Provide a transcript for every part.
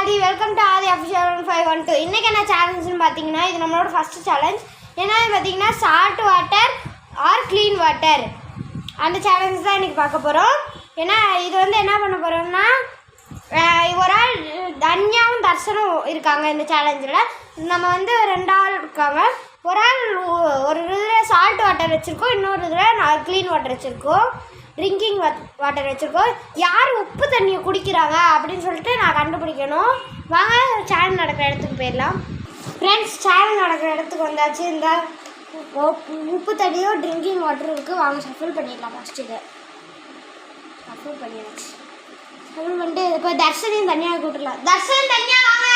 Aadhi welcome to Aadhi official 1512. இன்றைக்கி என்ன சேலஞ்சுன்னு பார்த்தீங்கன்னா இது நம்மளோட ஃபஸ்ட்டு சேலஞ்ச். என்னன்னு பார்த்தீங்கன்னா salt water or clean water அந்த சேலஞ்ச் தான் இன்றைக்கி பார்க்க போகிறோம். ஏன்னா இது என்ன பண்ண போகிறோம்னா ஒரு ஆள் தன்யாவும் தர்ஷனும் இருக்காங்க இந்த சேலஞ்சில். நம்ம 2 ஆள் இருக்காங்க. ஒரு ஆள் ஒரு இதில் சால்ட் வாட்டர் வச்சுருக்கோம், இன்னொரு இதில் க்ளீன் வாட்டர் வச்சுருக்கோம், ட்ரிங்கிங் வாட்டர் வச்சுருக்கோம். யார் உப்பு தண்ணியை குடிக்கிறாங்க அப்படின்னு சொல்லிட்டு நான் கண்டுபிடிக்கணும். வாங்க சேனல் நடக்கிற இடத்துக்கு போயிடலாம். ஃப்ரெண்ட்ஸ், சேனல் நடக்கிற இடத்துக்கு வந்தாச்சு. இந்த உப்பு தண்ணியோ ட்ரிங்கிங் வாட்டர் இருக்குது. வாங்க ஷஃபில் பண்ணிடலாம். ஃபஸ்ட்டு இதை ஷஃபில் பண்ணியாச்சு. ஷஃபில் பண்ணிட்டு இப்போ தர்ஷனையும் தனியாக கூப்பிடலாம். தர்ஷன் தனியாக வாங்க.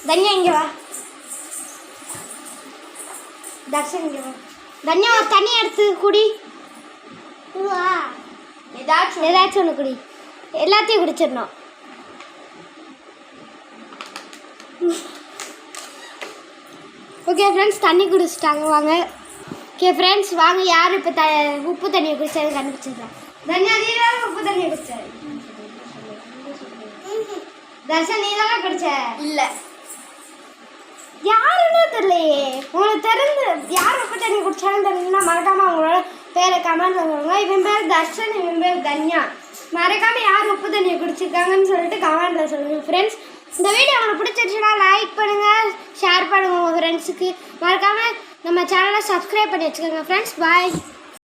தன்யா இங்கே வா. தர்ஷன் இங்கே வா. தன்யா தண்ணி எடுத்து குடி. ஏதாச்சும் ஒன்று குடி. எல்லாத்தையும் குடிச்சிடணும். ஓகே ஃப்ரெண்ட்ஸ், தண்ணி குடிச்சிட்டாங்க. வாங்க. ஓகே ஃப்ரெண்ட்ஸ், வாங்க யார் இப்போ உப்பு தண்ணியை குடிச்சது கண்டுபிடிச்சிருக்கேன். தன்யா நீ தான் உப்பு தண்ணியை குடிச்ச. தர்ஷன் நீ தானே குடிச்ச? இல்லை, யாருன்னு தெரியலையே. உங்களுக்கு தெரிஞ்சு யார் உப்பு தண்ணி குடிச்சாலும் தெரிஞ்சுன்னா மறக்காமல் அவங்களோட பேரை கமெண்ட் பண்ணுவாங்க. இவன் பேர் தர்ஷன், இவன் பேர் தன்யா. மறக்காமல் யார் உப்பு தண்ணியை குடிச்சிருக்காங்கன்னு சொல்லிட்டு கமெண்ட்டில் சொல்லுங்கள் ஃப்ரெண்ட்ஸ். இந்த வீடியோ உங்களுக்கு பிடிச்சிருச்சுன்னா லைக் பண்ணுங்கள், ஷேர் பண்ணுங்கள் உங்கள் ஃப்ரெண்ட்ஸுக்கு. மறக்காமல் நம்ம சேனலை சப்ஸ்கிரைப் பண்ணி வச்சுக்கோங்க ஃப்ரெண்ட்ஸ். பாய்.